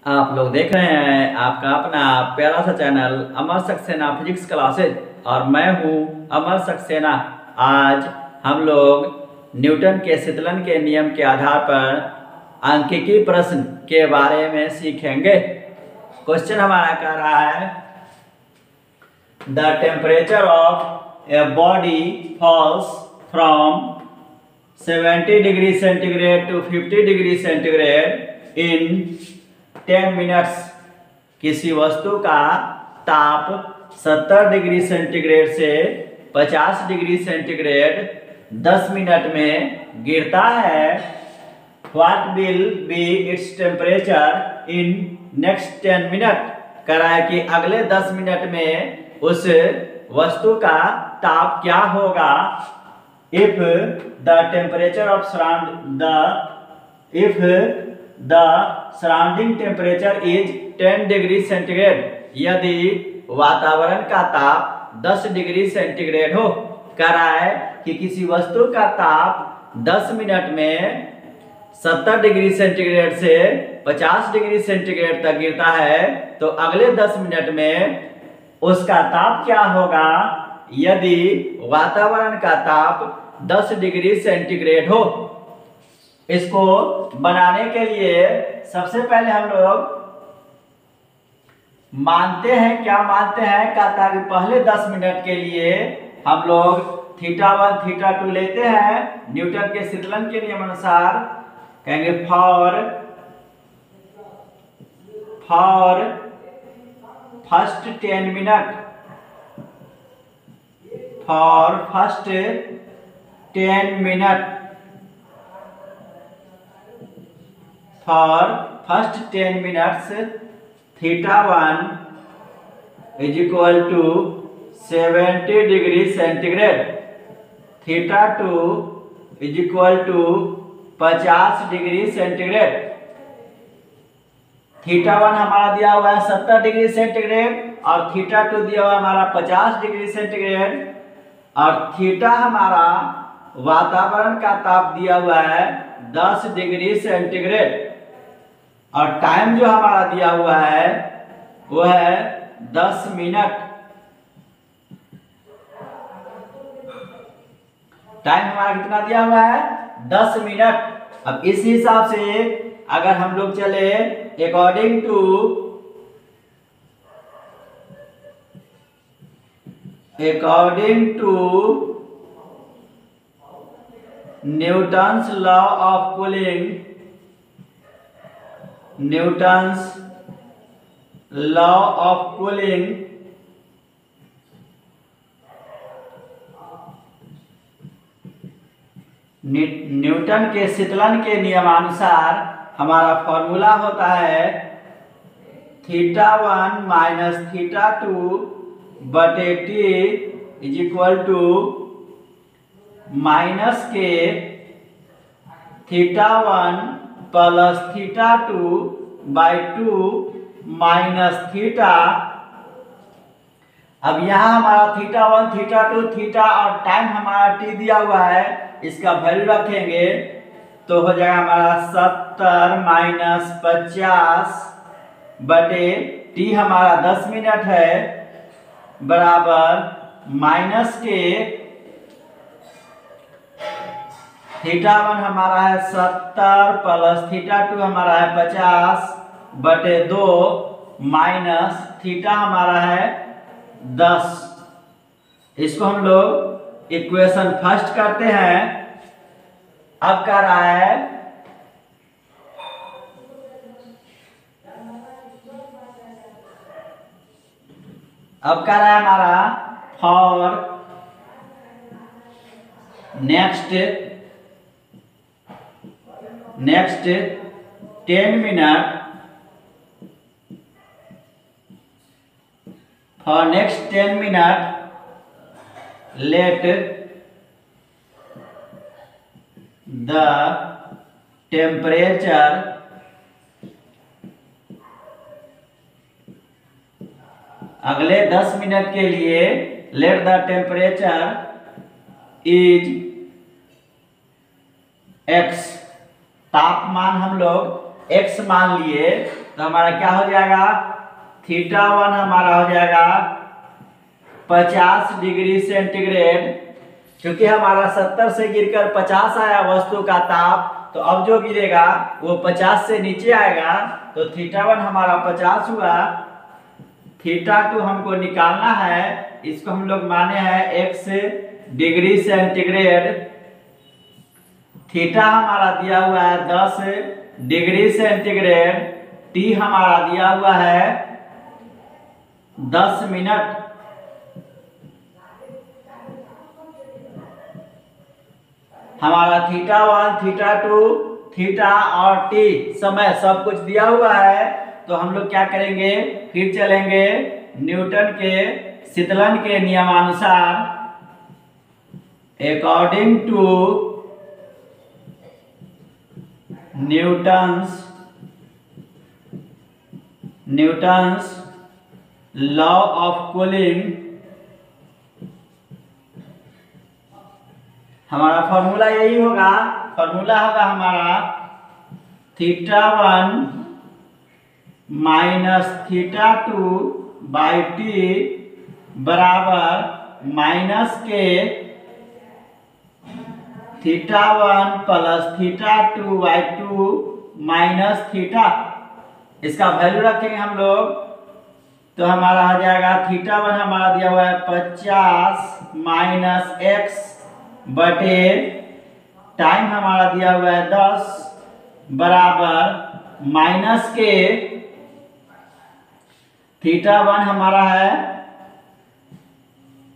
आप लोग देख रहे हैं आपका अपना प्यारा सा चैनल अमर सक्सेना फिजिक्स क्लासेज और मैं हूं अमर सक्सेना। आज हम लोग न्यूटन के शीतलन के नियम के आधार पर अंकिकी प्रश्न के बारे में सीखेंगे। क्वेश्चन हमारा कह रहा है the temperature of a body falls from 70 degree centigrade to 50 degree centigrade in 10 minutes. किसी वस्तु का ताप 70 डिग्री सेंटीग्रेड से 50 डिग्री सेंटीग्रेड 10 मिनट में गिरता है। What will be its temperature in next 10 minute. कह रहा है कि अगले 10 मिनट में उस वस्तु का ताप क्या होगा। If the temperature of surrounding temperature is 10 degree centigrade, यदि वातावरण का ताप 10 डिग्री सेंटीग्रेड हो। कह रहा है कि किसी वस्तु का ताप 10 मिनट में 70 डिग्री सेंटीग्रेड से 50 डिग्री सेंटीग्रेड तक गिरता है, तो अगले 10 मिनट में उसका ताप क्या होगा यदि वातावरण का ताप 10 डिग्री सेंटीग्रेड हो। इसको बनाने के लिए सबसे पहले हम लोग मानते हैं, क्या मानते हैं, कहता है कि पहले 10 मिनट के लिए हम लोग θ1 θ2 लेते हैं। न्यूटन के शीतलन के नियम अनुसार कहेंगे for first 10 minute, for first 10 minute, for first 10 minutes θ1 is equal to 70 degree centigrade, θ2 is equal to 50 degree centigrade. θ1 हमारा दिया हुआ है 70 डिग्री सेंटीग्रेड और θ2 दिया हुआ है हमारा 50 डिग्री सेंटीग्रेड, और थीटा हमारा वातावरण का ताप दिया हुआ है 10 डिग्री सेंटीग्रेड, और टाइम जो हमारा दिया हुआ है वो है 10 मिनट। टाइम हमारा कितना दिया हुआ है 10 मिनट। अब इस हिसाब से अगर हम लोग चले according to Newton's law of cooling, Newton's law of cooling, Newton के शीतलन के नियमानुसार हमारा फॉर्मूला होता है θ1 माइनस θ2 बटे T is equal to minus K θ1 plus θ2 by 2 minus theta. अब यहाँ हमारा θ1 θ2 थीटा और टाइम हमारा T दिया हुआ है, इसका वैल्यू रखेंगे तो हो जाएगा हमारा 70 माइनस 50 बटे T हमारा 10 मिनट है बराबर माइनस के θ1 हमारा है 70 प्लस θ2 हमारा है 50 बटे 2 माइनस थीटा हमारा है 10। इसको हम लोग इक्वेशन फर्स्ट करते हैं। अब कह रहा है हमारा for next 10 minute, for next 10 minute let the temperature अगले 10 मिनट के लिए let the temperature is x, तापमान हम लोग x मान लिए तो हमारा क्या हो जाएगा, थीटा 1 हमारा हो जाएगा 50 डिग्री सेंटीग्रेड। क्योंकि हमारा 70 से गिरकर 50 आया वस्तु का ताप, तो अब जो गिरेगा वो 50 से नीचे आएगा, तो थीटा 1 हमारा 50 हुआ। थीटा 2 हमको निकालना है, इसको हम लोग माने हैं x डिग्री सेंटीग्रेड। थीटा हमारा दिया हुआ है 10 डिग्री सेंटीग्रेड, t हमारा दिया हुआ है 10 मिनट। हमारा थीटा 1, थीटा 2, थीटा और t समय सब कुछ दिया हुआ है। तो हम लोग क्या करेंगे, फिर चलेंगे न्यूटन के शीतलन के नियमानुसार। According to Newton's law of cooling, हमारा फॉर्मूला यही होगा। फॉर्मूला होगा हमारा theta 1 minus theta 2 by T बराबर minus K theta 1 plus theta 2 by 2 minus theta. इसका वैल्यू रखेंगे हम लोग, तो हमारा आ जाएगा थीटा 1 हमारा दिया हुआ है 50 माइनस एक्स बटे टाइम हमारा दिया हुआ है 10 बराबर माइनस के थीटा 1 हमारा है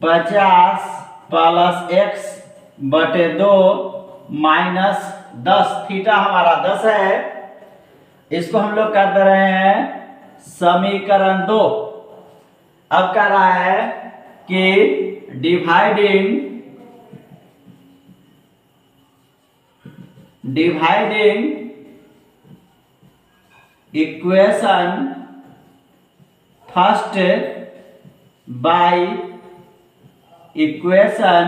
50 प्लस एक्स बटे 2 माइनस 10। थीटा हमारा 10 है। इसको हम लोग कर दे रहे हैं समीकरण 2। अब कह रहा है कि dividing equation first by equation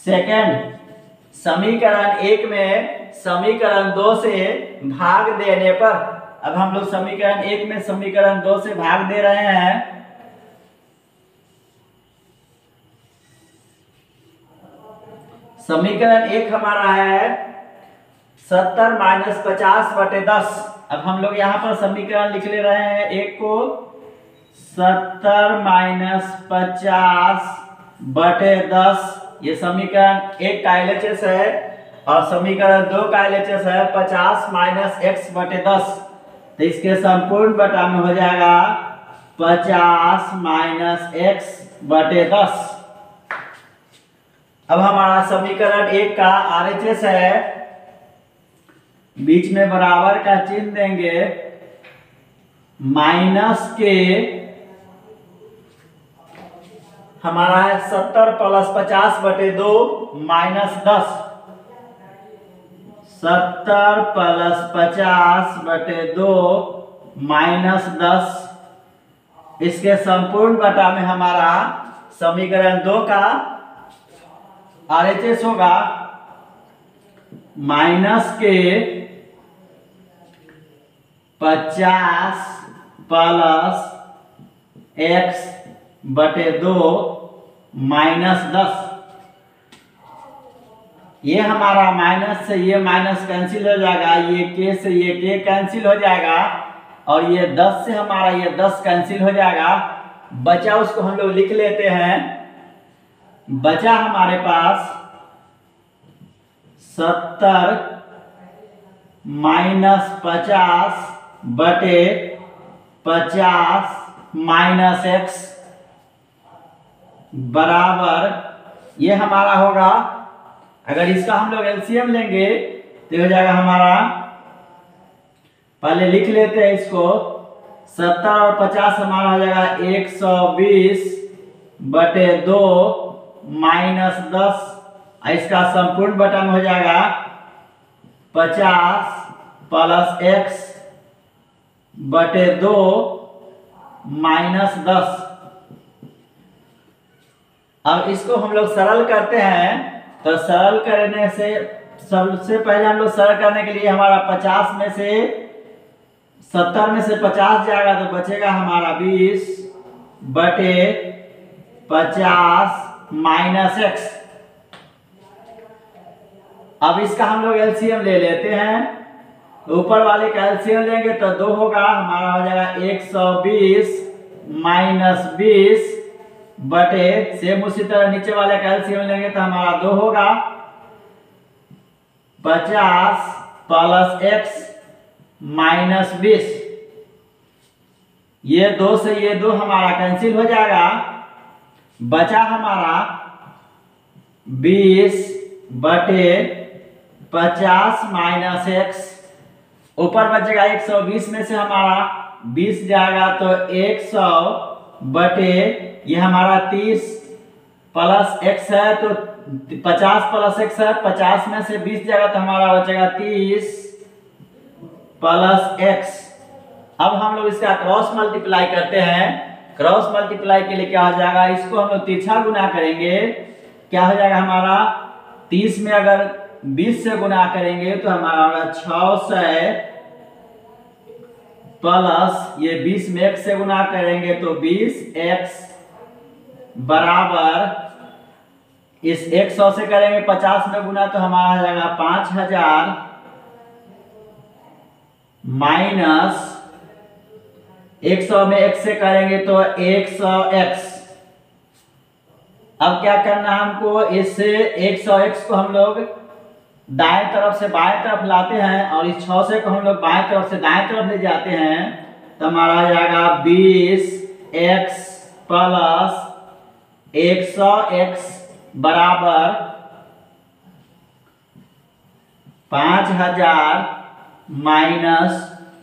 second. समीकरण 1 में समीकरण 2 से भाग देने पर, अब हम लोग समीकरण 1 में समीकरण 2 से भाग दे रहे हैं। समीकरण 1 हमारा है 70 माइनस 50 बटे 10। अब हम लोग यहाँ पर समीकरण लिख ले रहे हैं 1 को 70 माइनस 50 बटे 10, ये समीकरण 1 का LHS है। और समीकरण 2 का LHS है 50 माइनस x बटे 10, तो इसके संपूर्ण बटा में हो जाएगा 50 माइनस x बटे 10। अब हमारा समीकरण 1 का RHS है, बीच में बराबर का चिन्ह देंगे, माइनस के हमारा है 70 प्लस 50 बटे 2 माइनस 10। 70 प्लस 50 बटे 2 माइनस 10। इसके संपूर्ण बटा में हमारा समीकरण 2 का RHS होगा माइनस के 50 प्लस x बटे 2 माइनस 10। ये हमारा माइनस से ये माइनस कैंसिल हो जाएगा, ये k से ये k कैंसिल हो जाएगा, और ये 10 से हमारा ये 10 कैंसिल हो जाएगा। बचा उसको हम लोग लिख लेते हैं। बचा हमारे पास 70 माइनस 50 बटे 50 माइनस x बराबर, ये हमारा होगा, अगर इसका हम लोग एलसीएम लेंगे तो हो जाएगा हमारा, पहले लिख लेते हैं इसको, 70 और 50 हमारा हो जाएगा 120 बटे 2 माइनस 10। इसका संपूर्ण बटा में हो जाएगा 50 प्लस x बटे 2 माइनस 10। अब इसको हम लोग सरल करते हैं, तो सरल करने से सबसे पहले हम लोग सरल करने के लिए हमारा 50 में से 70 में से 50 जाएगा तो बचेगा हमारा 20/50 माइनस x। अब इसका हम लोग एलसीएम ले लेते हैं। ऊपर वाले का एलसीएम लेंगे तो 2 होगा, हमारा हो जाएगा 120 माइनस 20 बटे, सेम उसी तरह नीचे वाले का एलसीएम लेंगे तो हमारा 2 होगा 50 प्लस x माइनस 20। ये 2 से ये 2 हमारा कैंसिल हो जाएगा, बचा हमारा 20/50 माइनस x। ऊपर बचेगा 120 में से हमारा 20 जाएगा तो 100 बटे ये हमारा 30 प्लस x है तो 50 प्लस x है, 50 में से 20 जाएगा तो हमारा बचेगा 30 प्लस x। अब हम लोग इसका क्रॉस मल्टीप्लाई करते हैं। क्रॉस मल्टीप्लाई के लिए क्या हो जाएगा, इसको हम लोग तिरछा गुना करेंगे, क्या हो जाएगा हमारा 30 में अगर 20 से गुना करेंगे तो हमारा होगा 600 प्लस ये 20 में x से गुना करेंगे तो 20x बराबर, इस 100 से करेंगे 50 में गुना तो हमारा हो जाएगा 5000 माइनस 100 में x से करेंगे तो 100x। अब क्या करना है हमको, इससे 100x को हम लोग दाएं तरफ से बाएं तरफ लाते हैं और इस 600 को हम लोग बाएं तरफ से दाएं तरफ ले जाते हैं तो हमारा हो जाएगा 20x प्लस 100x बराबर 5000 माइनस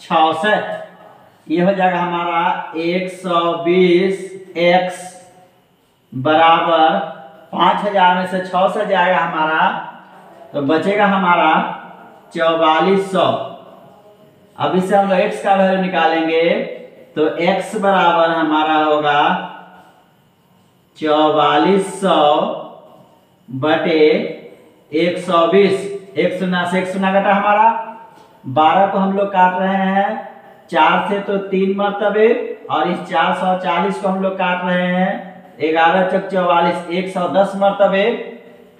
600। ये हो जाएगा हमारा 120x बराबर 5000 में से 600 जाएगा हमारा तो बचेगा हमारा 4400। अब इससे हम लोग x का वैल्यू निकालेंगे तो x बराबर हमारा होगा 4400 बटे 120। 1 शून्य से 1 शून्य घटा हमारा 12 को हम लोग काट रहे हैं 4 से तो 3 मरतबे और इस 440 को हम लोग काट रहे हैं 11 चौक 44 110 मरतबे।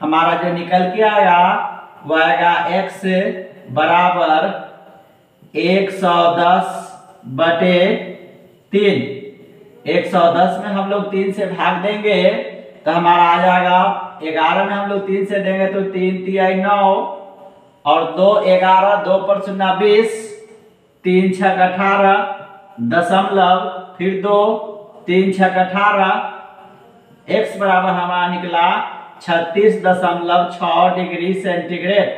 हमारा जो निकल के आएगा वो आएगा x बराबर 110 बटे 3। 110 में हम लोग 3 से भाग देंगे तो हमारा आ जाएगा 11 में हम लोग 3 से देंगे तो 3 3 9 और 2 11 2 पर 0 20 3 6 18 दशमलव फिर 2 3 6 18 x बराबर हमारा निकला 36.6 डिग्री सेंटीग्रेड।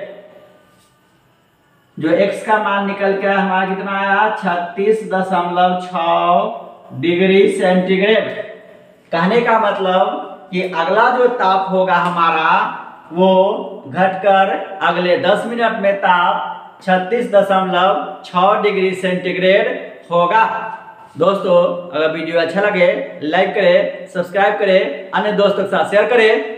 जो x का मान निकल के हमारा कितना आया 36.6 डिग्री सेंटीग्रेड। कहने का मतलब कि अगला जो ताप होगा हमारा वो घटकर अगले 10 मिनट में ताप 36.6 डिग्री सेंटीग्रेड होगा। दोस्तों अगर वीडियो अच्छा लगे लाइक करें, सब्सक्राइब करें, अन्य दोस्तों के साथ शेयर करें।